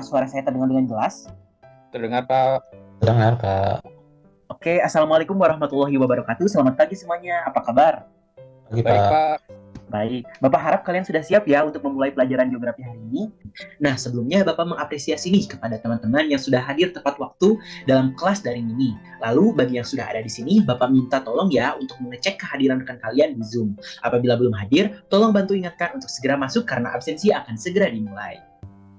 suara saya terdengar dengan jelas? Terdengar, Pak. Dengar, Kak. Oke, Assalamualaikum warahmatullahi wabarakatuh. Selamat pagi semuanya, apa kabar? Pagi, Baik, Pak. Pak. Baik, Bapak harap kalian sudah siap ya untuk memulai pelajaran geografi hari ini. Nah, sebelumnya Bapak mengapresiasi nih kepada teman-teman yang sudah hadir tepat waktu dalam kelas daring ini. Lalu, bagi yang sudah ada di sini, Bapak minta tolong ya untuk mengecek kehadiran rekan kalian di Zoom. Apabila belum hadir, tolong bantu ingatkan untuk segera masuk karena absensi akan segera dimulai.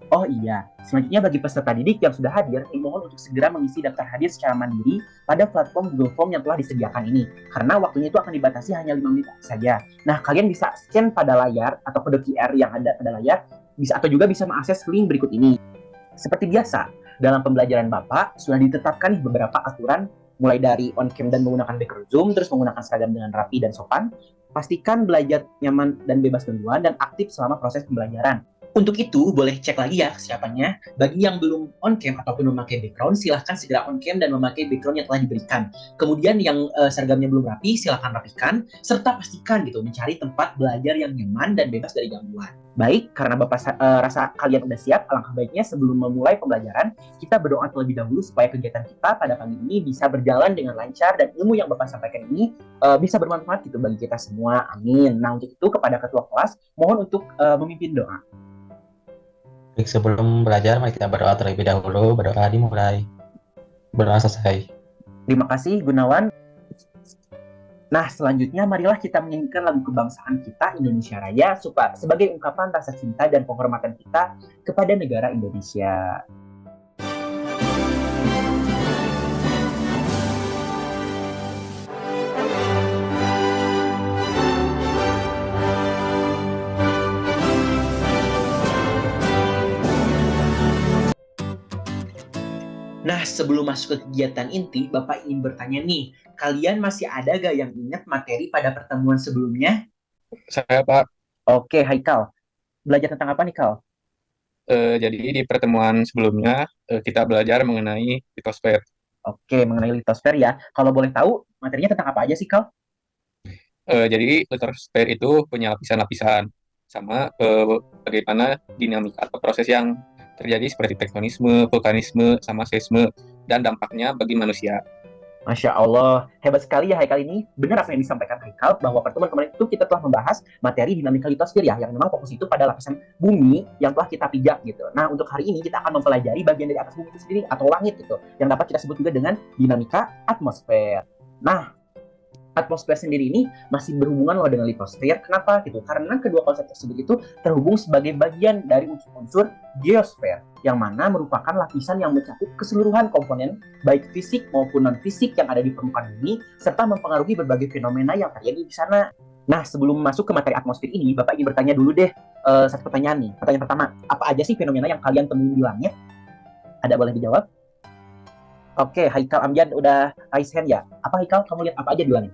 Oh iya, selanjutnya bagi peserta didik yang sudah hadir, dimohon untuk segera mengisi daftar hadir secara mandiri pada platform Google Form yang telah disediakan ini. Karena waktunya itu akan dibatasi hanya 5 menit saja. Nah, kalian bisa scan pada layar atau kode QR yang ada pada layar, atau juga bisa mengakses link berikut ini. Seperti biasa, dalam pembelajaran Bapak sudah ditetapkan beberapa aturan, mulai dari on-cam dan menggunakan background Zoom, terus menggunakan seragam dengan rapi dan sopan. Pastikan belajar nyaman dan bebas gangguan dan aktif selama proses pembelajaran. Untuk itu, boleh cek lagi ya kesiapannya. Bagi yang belum on-cam ataupun memakai background, silahkan segera on-cam dan memakai background yang telah diberikan. Kemudian yang seragamnya belum rapi, silahkan rapikan, serta pastikan gitu mencari tempat belajar yang nyaman dan bebas dari gangguan. Baik, karena Bapak rasa kalian udah siap, alangkah baiknya sebelum memulai pembelajaran, kita berdoa terlebih dahulu supaya kegiatan kita pada pagi ini bisa berjalan dengan lancar dan ilmu yang Bapak sampaikan ini bisa bermanfaat gitu bagi kita semua. Amin. Nah, untuk itu kepada ketua kelas, mohon untuk memimpin doa. Baik, sebelum belajar, mari kita berdoa terlebih dahulu. Berdoa dimulai. Berdoa selesai. Terima kasih, Gunawan. Nah, selanjutnya marilah kita menyanyikan lagu kebangsaan kita, Indonesia Raya, sebagai ungkapan rasa cinta dan penghormatan kita kepada negara Indonesia. Nah, sebelum masuk ke kegiatan inti, Bapak ingin bertanya nih, kalian masih ada gak yang ingat materi pada pertemuan sebelumnya? Saya, Pak. Oke, Haikal. Belajar tentang apa nih, Kal? Jadi di pertemuan sebelumnya, kita belajar mengenai litosfer. Oke, mengenai litosfer ya. Kalau boleh tahu, materinya tentang apa aja sih, Kal? Jadi litosfer itu punya lapisan-lapisan, sama bagaimana dinamika atau proses yang terjadi seperti tektonisme, vulkanisme, sama seisme, dan dampaknya bagi manusia. Masya Allah, hebat sekali ya Haikal ini. Benar apa yang disampaikan Haikal, bahwa pertemuan kemarin itu kita telah membahas materi dinamika litosfer ya, yang memang fokus itu pada lapisan bumi yang telah kita pijak gitu. Nah, untuk hari ini kita akan mempelajari bagian dari atas bumi itu sendiri, atau langit gitu, yang dapat kita sebut juga dengan dinamika atmosfer. Nah, atmosfer sendiri ini masih berhubungan loh dengan litosfer. Kenapa gitu? Karena kedua konsep tersebut itu terhubung sebagai bagian dari unsur-unsur geosfer, yang mana merupakan lapisan yang mencakup keseluruhan komponen baik fisik maupun non-fisik yang ada di permukaan bumi, serta mempengaruhi berbagai fenomena yang terjadi di sana. Nah, sebelum masuk ke materi atmosfer ini, Bapak ingin bertanya dulu deh satu pertanyaan nih. Pertanyaan pertama, apa aja sih fenomena yang kalian temuin di langit? Ada boleh dijawab? Oke, Haikal Amjad udah raise hand ya. Apa Haikal, kamu lihat apa aja di langit?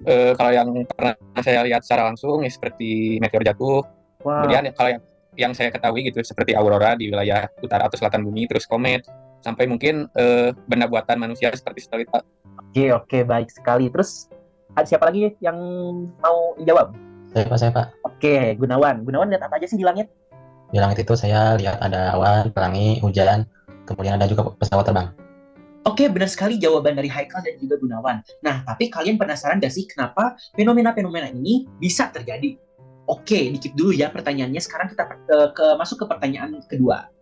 Kalau yang pernah saya lihat secara langsung, ya seperti meteor jatuh. Wah. Kemudian kalau yang saya ketahui gitu, seperti aurora di wilayah utara atau selatan bumi, terus komet, sampai mungkin benda buatan manusia seperti satelit, Pak. Oke, baik sekali. Terus ada siapa lagi yang mau jawab? Saya, Pak. Oke, Gunawan lihat apa aja sih di langit? Di langit itu saya lihat ada awan, pelangi, hujan, kemudian ada juga pesawat terbang. Oke, benar sekali jawaban dari Haikal dan juga Gunawan. Nah, tapi kalian penasaran gak sih kenapa fenomena-fenomena ini bisa terjadi? Oke, dikit dulu ya pertanyaannya. Sekarang kita masuk ke pertanyaan kedua.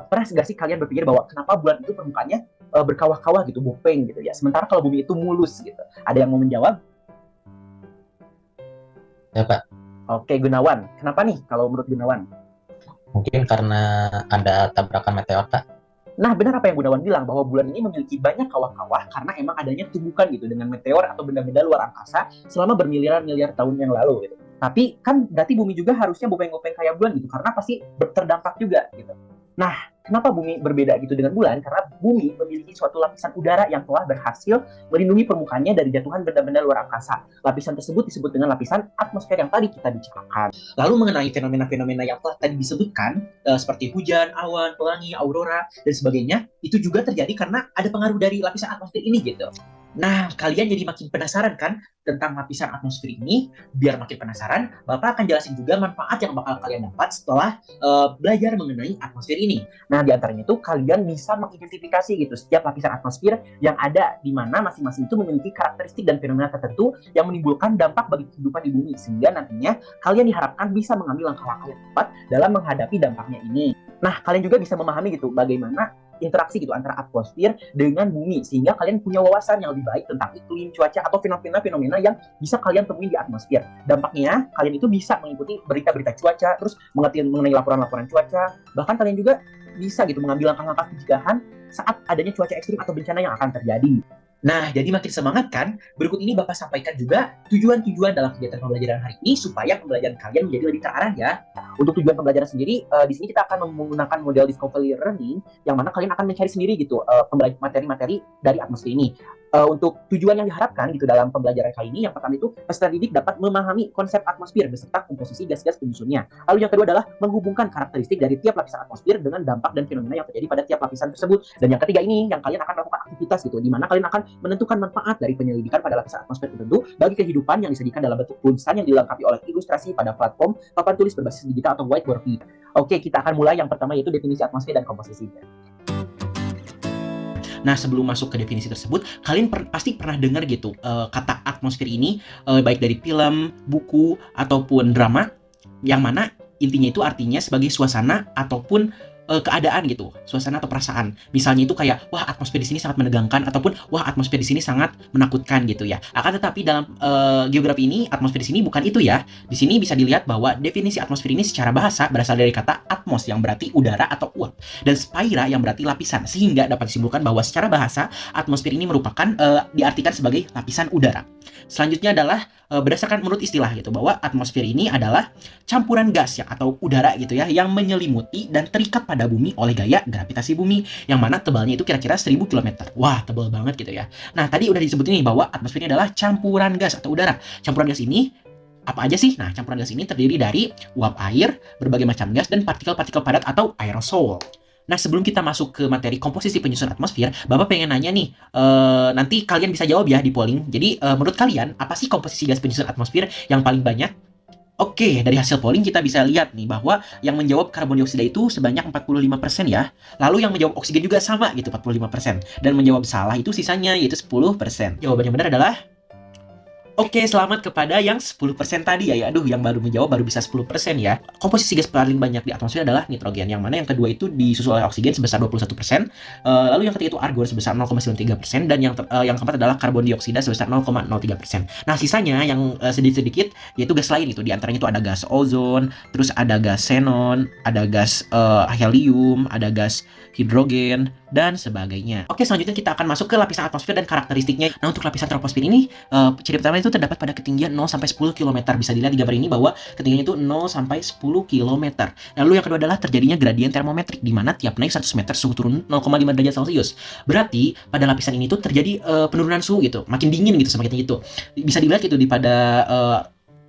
Pernah gak sih kalian berpikir bahwa kenapa bulan itu permukaannya berkawah-kawah gitu, bopeng gitu ya? Sementara kalau bumi itu mulus gitu. Ada yang mau menjawab? Ya, Pak. Oke, Gunawan. Kenapa nih kalau menurut Gunawan? Mungkin karena ada tabrakan meteor, Pak. Nah, benar apa yang Gunawan bilang, bahwa bulan ini memiliki banyak kawah-kawah karena emang adanya tumbukan gitu dengan meteor atau benda-benda luar angkasa selama bermiliaran-miliar tahun yang lalu gitu. Tapi kan berarti bumi juga harusnya bopeng-bopeng kayak bulan gitu, karena pasti terdampak juga gitu. Nah, kenapa bumi berbeda gitu dengan bulan? Karena bumi memiliki suatu lapisan udara yang telah berhasil melindungi permukaannya dari jatuhan benda-benda luar angkasa. Lapisan tersebut disebut dengan lapisan atmosfer yang tadi kita bicarakan. Lalu mengenai fenomena-fenomena yang telah tadi disebutkan, seperti hujan, awan, pelangi, aurora, dan sebagainya, itu juga terjadi karena ada pengaruh dari lapisan atmosfer ini gitu. Nah, kalian jadi makin penasaran kan tentang lapisan atmosfer ini? Biar makin penasaran, Bapak akan jelasin juga manfaat yang bakal kalian dapat setelah belajar mengenai atmosfer ini. Nah, di antaranya itu kalian bisa mengidentifikasi gitu setiap lapisan atmosfer yang ada, di mana masing-masing itu memiliki karakteristik dan fenomena tertentu yang menimbulkan dampak bagi kehidupan di bumi, sehingga nantinya kalian diharapkan bisa mengambil langkah-langkah yang tepat dalam menghadapi dampaknya ini. Nah, kalian juga bisa memahami gitu bagaimana interaksi gitu antara atmosfer dengan bumi, sehingga kalian punya wawasan yang lebih baik tentang iklim, cuaca, atau fenomena-fenomena yang bisa kalian temui di atmosfer. Dampaknya, kalian itu bisa mengikuti berita-berita cuaca, terus mengerti mengenai laporan-laporan cuaca, bahkan kalian juga bisa gitu mengambil langkah-langkah pencegahan saat adanya cuaca ekstrim atau bencana yang akan terjadi. Nah, jadi makin semangat kan? Berikut ini Bapak sampaikan juga tujuan-tujuan dalam kegiatan pembelajaran hari ini supaya pembelajaran kalian menjadi lebih terarah ya. Untuk tujuan pembelajaran sendiri, di sini kita akan menggunakan model discovery learning, yang mana kalian akan mencari sendiri gitu materi-materi dari atmosfer ini. Untuk tujuan yang diharapkan gitu dalam pembelajaran kali ini, yang pertama itu peserta didik dapat memahami konsep atmosfer beserta komposisi gas-gas penyusunnya. Lalu yang kedua adalah menghubungkan karakteristik dari tiap lapisan atmosfer dengan dampak dan fenomena yang terjadi pada tiap lapisan tersebut. Dan yang ketiga ini, yang kalian akan melakukan aktivitas gitu, di mana kalian akan menentukan manfaat dari penyelidikan pada lapisan atmosfer tertentu bagi kehidupan yang disajikan dalam bentuk tulisan yang dilengkapi oleh ilustrasi pada platform papan tulis berbasis digital atau whiteboard. Oke, kita akan mulai yang pertama yaitu definisi atmosfer dan komposisinya. Nah, sebelum masuk ke definisi tersebut, kalian pasti pernah dengar gitu kata atmosfer ini, baik dari film, buku, ataupun drama, yang mana intinya itu artinya sebagai suasana ataupun keadaan gitu, suasana atau perasaan. Misalnya itu kayak, wah atmosfer di sini sangat menegangkan, ataupun wah atmosfer di sini sangat menakutkan gitu ya. Akan tetapi dalam geografi ini, atmosfer di sini bukan itu ya. Di sini bisa dilihat bahwa definisi atmosfer ini secara bahasa berasal dari kata atmos yang berarti udara atau uap, dan sphaira yang berarti lapisan, sehingga dapat disimpulkan bahwa secara bahasa atmosfer ini merupakan diartikan sebagai lapisan udara. Selanjutnya adalah berdasarkan menurut istilah gitu, bahwa atmosfer ini adalah campuran gas ya atau udara gitu ya yang menyelimuti dan terikat pada bumi oleh gaya gravitasi bumi, yang mana tebalnya itu kira-kira 1000 km. Wah, tebal banget gitu ya. Nah, tadi udah disebutin nih bahwa atmosfer ini adalah campuran gas atau udara. Campuran gas ini apa aja sih? Nah, campuran gas ini terdiri dari uap air, berbagai macam gas, dan partikel-partikel padat atau aerosol. Nah, sebelum kita masuk ke materi komposisi penyusun atmosfer, Bapak pengen nanya nih, nanti kalian bisa jawab ya di polling. Jadi, menurut kalian, apa sih komposisi gas penyusun atmosfer yang paling banyak? Oke, dari hasil polling kita bisa lihat nih bahwa yang menjawab karbon dioksida itu sebanyak 45% ya. Lalu yang menjawab oksigen juga sama gitu, 45%. Dan menjawab salah itu sisanya yaitu 10%. Jawaban yang benar adalah oke, selamat kepada yang 10% tadi ya. Aduh, yang baru menjawab baru bisa 10% ya. Komposisi gas paling banyak di atmosfer adalah nitrogen, yang mana yang kedua itu disusul oleh oksigen sebesar 21%. Lalu yang ketiga itu argon sebesar 0,93%, dan yang keempat adalah karbon dioksida sebesar 0,03%. Nah, sisanya yang sedikit-sedikit yaitu gas lain itu. Di antaranya itu ada gas ozon, terus ada gas xenon, ada gas helium, ada gas hidrogen, dan sebagainya. Oke, selanjutnya kita akan masuk ke lapisan atmosfer dan karakteristiknya. Nah, untuk lapisan troposfer ini, ciri pertama itu terdapat pada ketinggian 0-10 km. Bisa dilihat di gambar ini bahwa ketinggiannya itu 0-10 km. Lalu yang kedua adalah terjadinya gradien termometrik, di mana tiap naik 100 meter suhu turun 0,5 derajat Celcius. Berarti pada lapisan ini tuh terjadi penurunan suhu gitu, makin dingin gitu semakin tinggi itu. Bisa dilihat gitu di pada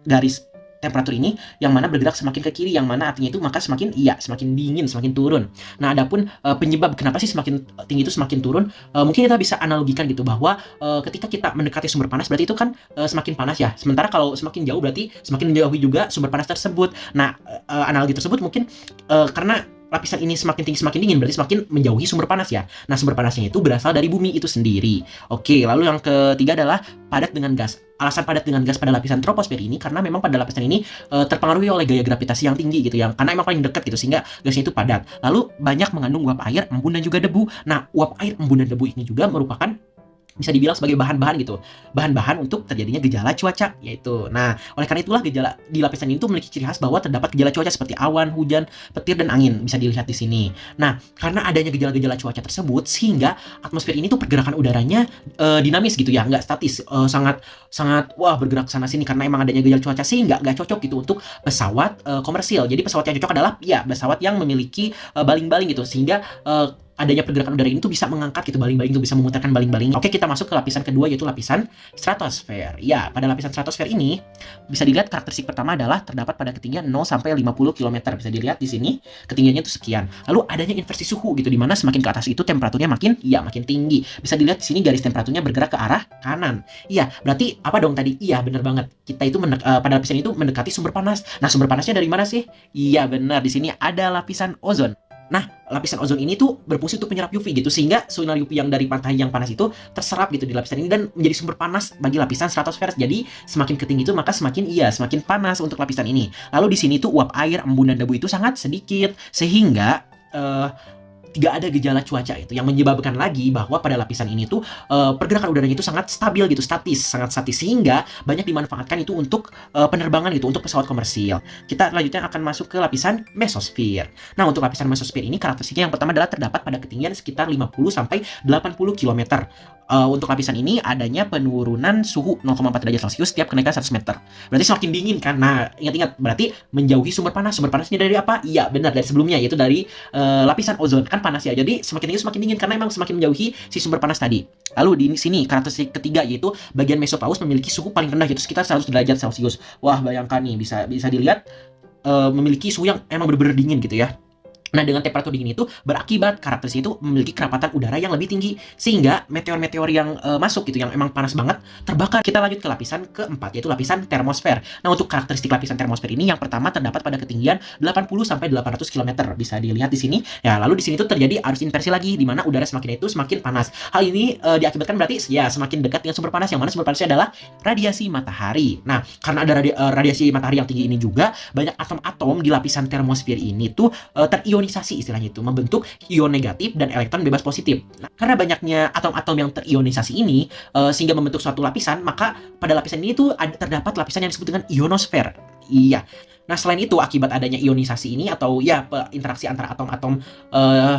garis temperatur ini, yang mana bergerak semakin ke kiri, yang mana artinya itu maka semakin dingin, semakin turun. Nah, adapun penyebab kenapa sih semakin tinggi itu semakin turun, mungkin kita bisa analogikan gitu bahwa ketika kita mendekati sumber panas berarti itu kan semakin panas ya. Sementara kalau semakin jauh berarti semakin menjauhi juga sumber panas tersebut. Nah, analogi tersebut mungkin karena lapisan ini semakin tinggi semakin dingin berarti semakin menjauhi sumber panas ya. Nah, sumber panasnya itu berasal dari bumi itu sendiri. Oke, lalu yang ketiga adalah padat dengan gas. Alasan padat dengan gas pada lapisan troposfer ini karena memang pada lapisan ini terpengaruhi oleh gaya gravitasi yang tinggi gitu ya. Karena emang paling dekat gitu sehingga gasnya itu padat. Lalu banyak mengandung uap air, embun, dan juga debu. Nah, uap air, embun, dan debu ini juga merupakan bisa dibilang sebagai bahan-bahan gitu, bahan-bahan untuk terjadinya gejala cuaca yaitu. Nah, oleh karena itulah gejala di lapisan ini tuh memiliki ciri khas bahwa terdapat gejala cuaca seperti awan, hujan, petir, dan angin, bisa dilihat di sini. Nah, karena adanya gejala-gejala cuaca tersebut sehingga atmosfer ini tuh pergerakan udaranya dinamis gitu ya, nggak statis, sangat wah bergerak sana sini karena emang adanya gejala cuaca sehingga nggak cocok gitu untuk pesawat komersil. Jadi pesawat yang cocok adalah ya pesawat yang memiliki baling-baling gitu, sehingga adanya pergerakan udara ini tuh bisa mengangkat gitu baling-baling, tuh bisa memutarkan baling-baling. Oke, kita masuk ke lapisan kedua, yaitu lapisan stratosfer. Ya, pada lapisan stratosfer ini bisa dilihat karakteristik pertama adalah terdapat pada ketinggian 0 sampai 50 km. Bisa dilihat di sini ketinggiannya itu sekian. Lalu adanya inversi suhu gitu, di mana semakin ke atas itu temperaturnya makin tinggi. Bisa dilihat di sini garis temperaturnya bergerak ke arah kanan. Iya, berarti apa dong tadi? Iya, benar banget. Kita itu pada lapisan itu mendekati sumber panas. Nah, sumber panasnya dari mana sih? Iya, benar. Di sini ada lapisan ozon. Nah, lapisan ozon ini tuh berfungsi untuk menyerap UV gitu, sehingga sinar UV yang dari matahari yang panas itu terserap gitu di lapisan ini dan menjadi sumber panas bagi lapisan stratosfer. Jadi semakin ke tinggi itu maka semakin panas untuk lapisan ini. Lalu di sini tuh uap air, embun dan debu itu sangat sedikit, sehingga tidak ada gejala cuaca itu, yang menyebabkan lagi bahwa pada lapisan ini tuh pergerakan udaranya itu sangat stabil gitu, sangat statis, sehingga banyak dimanfaatkan itu untuk penerbangan gitu, untuk pesawat komersil. Kita selanjutnya akan masuk ke lapisan mesosfer. Nah, untuk lapisan mesosfer ini karakteristiknya yang pertama adalah terdapat pada ketinggian sekitar 50 sampai 80 km. Untuk lapisan ini adanya penurunan suhu 0,4 derajat Celcius setiap kenaikan 100 meter. Berarti semakin dingin kan? Nah, ingat-ingat, berarti menjauhi sumber panas. Sumber panasnya dari apa? Iya, benar, dari sebelumnya, yaitu dari lapisan ozon. Kan panas ya, jadi semakin tinggi semakin dingin karena emang semakin menjauhi si sumber panas tadi. Lalu di sini karakteristik ketiga yaitu bagian mesopaus memiliki suhu paling rendah, yaitu sekitar 100 derajat Celcius. Wah, bayangkan nih, bisa dilihat memiliki suhu yang emang benar-benar dingin gitu ya. Nah, dengan temperatur dingin itu berakibat karakteristik itu memiliki kerapatan udara yang lebih tinggi, sehingga meteor-meteor yang masuk gitu, yang emang panas banget, terbakar. Kita lanjut ke lapisan keempat, yaitu lapisan termosfer. Nah, untuk karakteristik lapisan termosfer ini yang pertama terdapat pada ketinggian 80 sampai 800 km. Bisa dilihat di sini. Ya, lalu di sini tuh terjadi arus inversi lagi, di mana udara semakin panas. Hal ini diakibatkan berarti ya semakin dekat dengan sumber panas, yang mana sumber panasnya adalah radiasi matahari. Nah, karena ada radiasi matahari yang tinggi ini juga, banyak atom-atom di lapisan termosfer ini tuh terionisasi, istilahnya itu membentuk ion negatif dan elektron bebas positif. Nah, karena banyaknya atom-atom yang terionisasi ini sehingga membentuk suatu lapisan, maka pada lapisan ini tuh terdapat lapisan yang disebut dengan ionosfer. Iya. Nah, selain itu, akibat adanya ionisasi ini atau ya interaksi antara atom-atom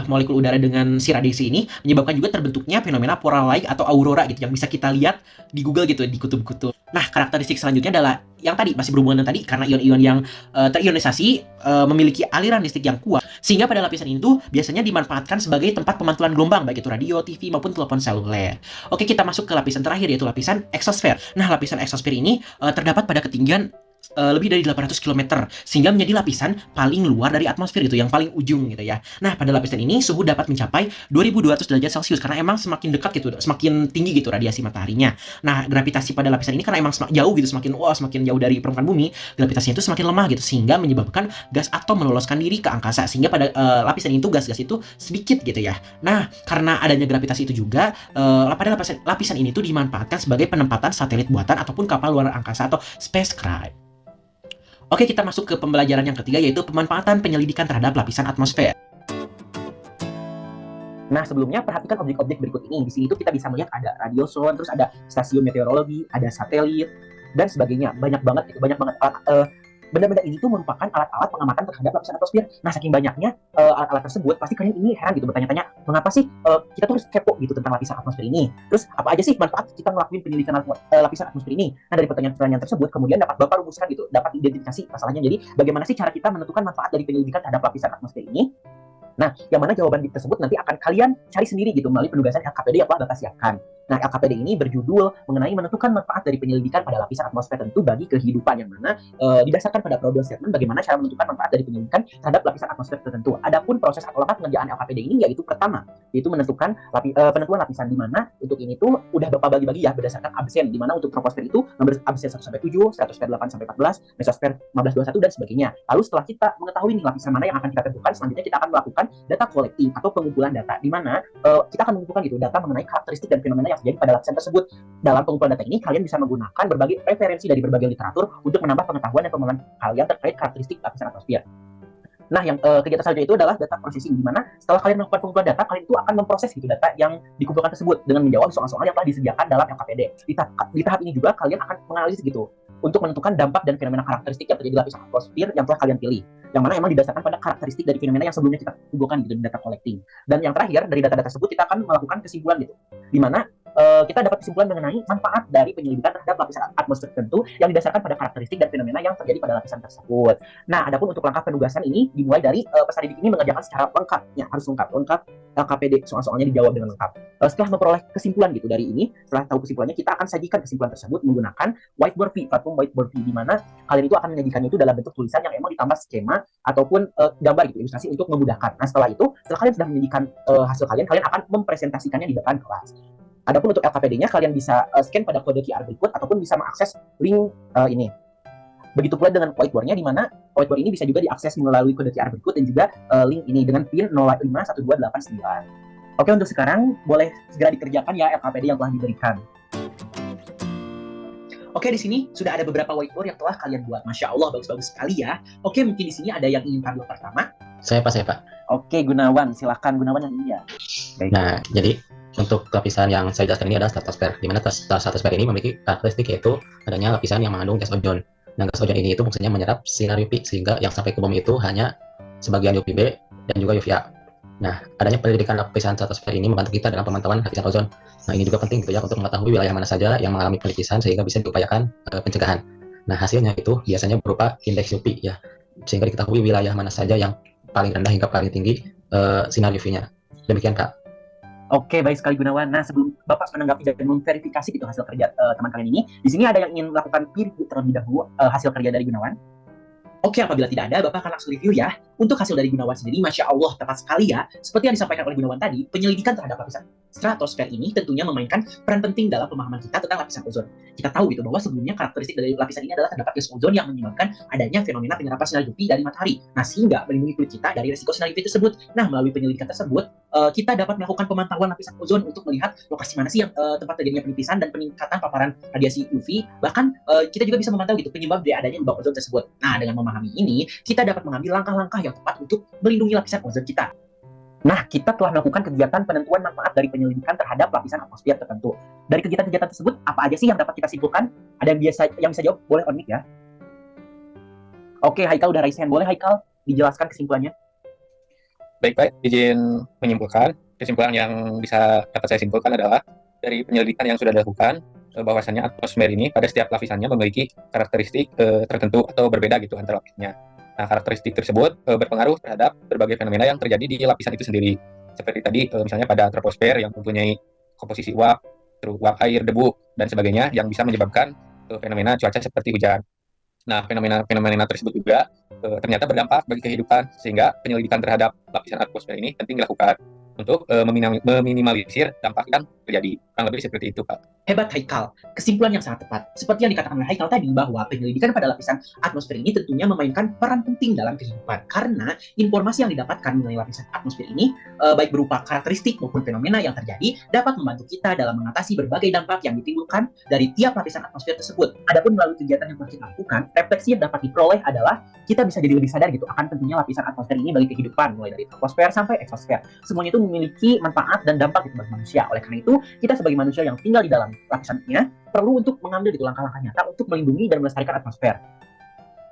molekul udara dengan si radiasi ini menyebabkan juga terbentuknya fenomena auroral atau aurora gitu, yang bisa kita lihat di Google gitu, di kutub-kutub. Nah, karakteristik selanjutnya adalah yang tadi masih berhubungan dengan tadi, karena ion-ion yang terionisasi memiliki aliran listrik yang kuat, sehingga pada lapisan ini tuh biasanya dimanfaatkan sebagai tempat pemantulan gelombang, baik itu radio, TV maupun telepon seluler. Oke, kita masuk ke lapisan terakhir, yaitu lapisan eksosfer. Nah, lapisan eksosfer ini terdapat pada ketinggian lebih dari 800 km, sehingga menjadi lapisan paling luar dari atmosfer itu, yang paling ujung gitu ya. Nah, pada lapisan ini suhu dapat mencapai 2200 derajat Celcius karena emang semakin dekat gitu, semakin tinggi gitu radiasi mataharinya. Nah, gravitasi pada lapisan ini karena emang jauh gitu, semakin jauh dari permukaan bumi, gravitasinya itu semakin lemah gitu, sehingga menyebabkan gas atom meloloskan diri ke angkasa, sehingga pada lapisan itu gas-gas itu sedikit gitu ya. Nah, karena adanya gravitasi itu juga pada lapisan ini tuh dimanfaatkan sebagai penempatan satelit buatan ataupun kapal luar angkasa atau spacecraft. Oke, kita masuk ke pembelajaran yang ketiga, yaitu pemanfaatan penyelidikan terhadap lapisan atmosfer. Nah, sebelumnya perhatikan objek-objek berikut ini. Di sini tuh kita bisa melihat ada radiosonde, terus ada stasiun meteorologi, ada satelit, dan sebagainya. Banyak banget benda-benda ini tuh merupakan alat-alat pengamatan terhadap lapisan atmosfer. Nah, saking banyaknya alat-alat tersebut, pasti kalian ini heran gitu, bertanya-tanya, mengapa sih kita tuh harus kepo gitu tentang lapisan atmosfer ini? Terus apa aja sih manfaat kita ngelakuin penyelidikan lapisan atmosfer ini? Nah, dari pertanyaan-pertanyaan tersebut, kemudian dapat Bapak rumuskan gitu, dapat identifikasi masalahnya. Jadi, bagaimana sih cara kita menentukan manfaat dari penyelidikan terhadap lapisan atmosfer ini? Nah, yang mana jawaban tersebut nanti akan kalian cari sendiri gitu melalui penugasan LKPD yang telah Bapak siapkan. Nah, LKPD ini berjudul mengenai menentukan manfaat dari penyelidikan pada lapisan atmosfer tentu bagi kehidupan, yang mana didasarkan pada problem statement bagaimana cara menentukan manfaat dari penyelidikan terhadap lapisan atmosfer tertentu. Adapun proses atau langkah pengerjaan LKPD ini yaitu pertama, yaitu menentukan penentuan lapisan, di mana untuk ini tuh udah Bapak bagi-bagi ya berdasarkan absen, di mana untuk troposfer itu nomor absen 1 sampai 7, stratosfer 8 sampai 14, mesosfer 15 21 dan sebagainya. Lalu setelah kita mengetahui nih lapisan mana yang akan kita tentukan, selanjutnya kita akan melakukan data collecting atau pengumpulan data, di mana kita akan mengumpulkan gitu data mengenai karakteristik dan fenomena yang terjadi pada lapisan tersebut. Dalam pengumpulan data ini kalian bisa menggunakan berbagai referensi dari berbagai literatur untuk menambah pengetahuan dan pemahaman kalian terkait karakteristik lapisan atmosfer. Nah, yang kegiatan selanjutnya itu adalah data processing, di mana setelah kalian melakukan pengumpulan data, kalian itu akan memproses gitu data yang dikumpulkan tersebut dengan menjawab soal-soal yang telah disediakan dalam LKPD. Di tahap ini juga kalian akan menganalisis gitu untuk menentukan dampak dan fenomena karakteristik yang terjadi di lapisan atmosfer yang telah kalian pilih, yang mana emang didasarkan pada karakteristik dari fenomena yang sebelumnya kita kumpulkan gitu di data collecting. Dan yang terakhir, dari data-data tersebut kita akan melakukan kesimpulan gitu, di mana kita dapat kesimpulan mengenai manfaat dari penyelidikan terhadap lapisan atmosfer tertentu yang didasarkan pada karakteristik dan fenomena yang terjadi pada lapisan tersebut. Nah, adapun untuk langkah penugasan ini dimulai dari peserta didik ini mengerjakan secara lengkap, harus lengkap LKPD, soal-soalnya dijawab dengan lengkap. Setelah memperoleh kesimpulan gitu dari ini, setelah tahu kesimpulannya, kita akan sajikan kesimpulan tersebut menggunakan platform whiteboard di mana kalian itu akan menyajikannya itu dalam bentuk tulisan yang emang ditambah skema ataupun gambar gitu, ilustrasi untuk memudahkan. Nah, setelah kalian sudah menyajikan hasil kalian akan mempresentasikannya di depan kelas. Adapun untuk LKPD-nya, kalian bisa scan pada kode QR berikut ataupun bisa mengakses link ini. Begitu pula dengan whiteboard-nya, di mana whiteboard ini bisa juga diakses melalui kode QR berikut dan juga link ini dengan PIN 051289. Oke, untuk sekarang boleh segera dikerjakan ya LKPD yang telah diberikan. Oke, di sini sudah ada beberapa whiteboard yang telah kalian buat. Masya Allah, bagus-bagus sekali ya. Oke, mungkin di sini ada yang ingin tampil pertama. Saya Pak. Oke, Gunawan, silakan Gunawan yang ini ya. Baik. Nah, jadi untuk lapisan yang saya jelaskan ini adalah stratosfer, di mana stratosfer ini memiliki karakteristik yaitu adanya lapisan yang mengandung gas ozon. Nah, gas ozon ini itu fungsinya menyerap sinar UV sehingga yang sampai ke bumi itu hanya sebagian UVB dan juga UVA. Nah, adanya penyelidikan lapisan stratosfer ini membantu kita dalam pemantauan lapisan ozon. Nah, ini juga penting gitu ya untuk mengetahui wilayah mana saja yang mengalami pelipisan sehingga bisa diupayakan pencegahan. Nah, hasilnya itu biasanya berupa indeks UV ya, sehingga diketahui wilayah mana saja yang paling rendah hingga paling tinggi sinar UV-nya. Demikian, Kak. Oke, baik sekali Gunawan. Nah, sebelum Bapak menanggapi dan memverifikasi gitu hasil kerja teman kalian ini, di sini ada yang ingin melakukan peer review terlebih dahulu hasil kerja dari Gunawan. Oke, apabila tidak ada, Bapak akan langsung review ya. Untuk hasil dari Gunawan sendiri, Masya Allah, tepat sekali ya. Seperti yang disampaikan oleh Gunawan tadi, penyelidikan terhadap lapisan stratosfer ini tentunya memainkan peran penting dalam pemahaman kita tentang lapisan ozon. Kita tahu gitu bahwa sebelumnya karakteristik dari lapisan ini adalah terdapat gas ozon yang menyebabkan adanya fenomena penyerapan sinar UV dari matahari. Nah, sehingga melindungi kulit kita dari risiko sinar UV tersebut. Nah, melalui penyelidikan tersebut, kita dapat melakukan pemantauan lapisan ozon untuk melihat lokasi mana sih yang tempat terjadinya penipisan dan peningkatan paparan radiasi UV. Bahkan kita juga bisa memantau gitu penyebab dari adanya lubang ozon tersebut. Nah, dengan memahami ini, kita dapat mengambil langkah-langkah yang tepat untuk melindungi lapisan ozon kita. Nah, kita telah melakukan kegiatan penentuan manfaat dari penyelidikan terhadap lapisan atmosfer tertentu. Dari kegiatan-kegiatan tersebut, apa aja sih yang dapat kita simpulkan? Ada yang bisa jawab? Boleh on mic ya. Oke, Haikal udah raise hand. Boleh Haikal dijelaskan kesimpulannya? Baik, Pak. Izin menyimpulkan. Kesimpulan yang bisa dapat saya simpulkan adalah dari penyelidikan yang sudah dilakukan, bahwasannya atmosfer ini pada setiap lapisannya memiliki karakteristik tertentu atau berbeda gitu antara lapisannya. Nah, karakteristik tersebut berpengaruh terhadap berbagai fenomena yang terjadi di lapisan itu sendiri. Seperti tadi, misalnya pada troposfer yang mempunyai komposisi uap, uap air, debu, dan sebagainya yang bisa menyebabkan fenomena cuaca seperti hujan. Nah, fenomena tersebut juga ternyata berdampak bagi kehidupan, sehingga penyelidikan terhadap lapisan atmosfer ini penting dilakukan untuk meminimalisir dampak yang terjadi. Kurang lebih seperti itu, Pak. Hebat Haikal, kesimpulan yang sangat tepat. Seperti yang dikatakan oleh Haikal tadi, bahwa penyelidikan pada lapisan atmosfer ini tentunya memainkan peran penting dalam kehidupan. Karena informasi yang didapatkan mengenai lapisan atmosfer ini, baik berupa karakteristik maupun fenomena yang terjadi, dapat membantu kita dalam mengatasi berbagai dampak yang ditimbulkan dari tiap lapisan atmosfer tersebut. Adapun melalui kegiatan yang telah kita lakukan, refleksi yang dapat diperoleh adalah kita bisa jadi lebih sadar gitu akan pentingnya lapisan atmosfer ini bagi kehidupan, mulai dari troposfer sampai eksosfer. Semuanya itu memiliki manfaat dan dampak gitu bagi manusia. Oleh karena itu, kita sebagai manusia yang tinggal di dalam lapisannya perlu untuk mengambil gitu langkah-langkah nyata untuk melindungi dan melestarikan atmosfer.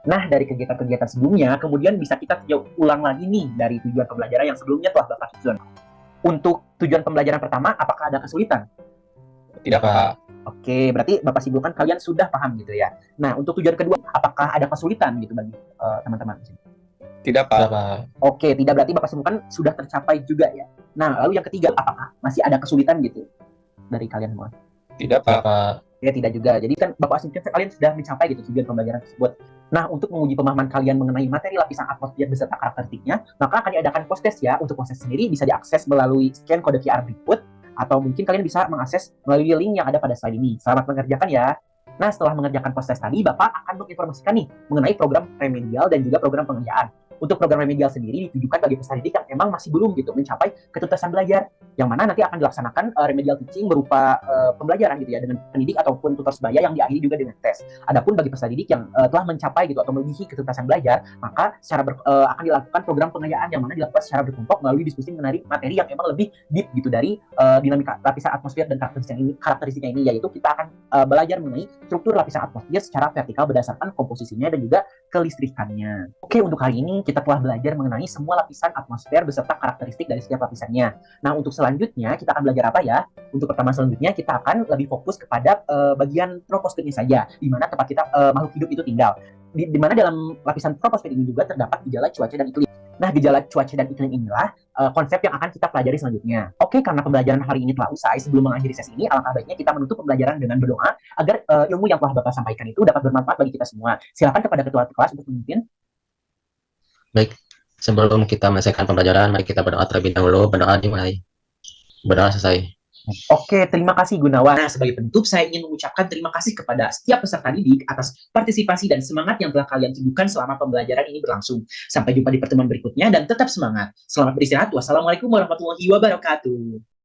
Nah, dari kegiatan-kegiatan sebelumnya, kemudian bisa kita ulang lagi nih dari tujuan pembelajaran yang sebelumnya telah Bapak susun. Untuk tujuan pembelajaran pertama, apakah ada kesulitan? Tidak, Pak. Oke, berarti Bapak simpulkan kalian sudah paham gitu ya. Nah, untuk tujuan kedua, apakah ada kesulitan gitu bagi teman-teman di sini? Tidak, Pak. Oke, tidak, berarti Bapak simpulkan sudah tercapai juga ya. Nah, lalu yang ketiga, apakah masih ada kesulitan gitu dari kalian semua? Tidak, Pak. Ya, tidak juga. Jadi kan Bapak simpulkan kalian sudah mencapai gitu tujuan pembelajaran tersebut. Nah, untuk menguji pemahaman kalian mengenai materi lapisan atmosfer beserta karakteristiknya, maka akan diadakan post test ya. Untuk post test sendiri bisa diakses melalui scan kode QR berikut, atau mungkin kalian bisa mengakses melalui link yang ada pada slide ini. Selamat mengerjakan ya. Nah, setelah mengerjakan post test tadi, Bapak akan menginformasikan nih mengenai program remedial dan juga program pengerjaan. Untuk program remedial sendiri ditujukan bagi peserta didik yang memang masih belum gitu mencapai ketuntasan belajar, yang mana nanti akan dilaksanakan remedial teaching berupa pembelajaran gitu ya dengan pendidik ataupun tutor sebaya yang diakhiri juga dengan tes. Adapun bagi peserta didik yang telah mencapai gitu atau melebihi ketuntasan belajar, maka akan dilakukan program pengayaan yang mana dilakukan secara berkelompok melalui diskusi mengenai materi yang memang lebih deep gitu dari dinamika lapisan atmosfer dan karakteristiknya ini, yaitu kita akan belajar mengenai struktur lapisan atmosfer secara vertikal berdasarkan komposisinya dan juga kelistrikannya. Oke, untuk hari ini kita telah belajar mengenai semua lapisan atmosfer beserta karakteristik dari setiap lapisannya. Nah, untuk selanjutnya kita akan belajar apa ya? Untuk pertemuan selanjutnya kita akan lebih fokus kepada bagian troposfernya saja, di mana tempat kita makhluk hidup itu tinggal. Di mana dalam lapisan troposfer ini juga terdapat gejala cuaca dan iklim. Nah, gejala cuaca dan iklim inilah konsep yang akan kita pelajari selanjutnya. Oke, karena pembelajaran hari ini telah usai, sebelum mengakhiri sesi ini, alangkah baiknya kita menutup pembelajaran dengan berdoa agar ilmu yang telah Bapak sampaikan itu dapat bermanfaat bagi kita semua. Silakan kepada ketua kelas untuk memimpin. Baik, sebelum kita menyelesaikan pembelajaran, mari kita berdoa terlebih dahulu. Berdoa dimulai. Berdoa selesai. Oke, terima kasih Gunawan. Nah, sebagai penutup, saya ingin mengucapkan terima kasih kepada setiap peserta didik atas partisipasi dan semangat yang telah kalian tunjukkan selama pembelajaran ini berlangsung. Sampai jumpa di pertemuan berikutnya dan tetap semangat. Selamat beristirahat. Wassalamualaikum warahmatullahi wabarakatuh.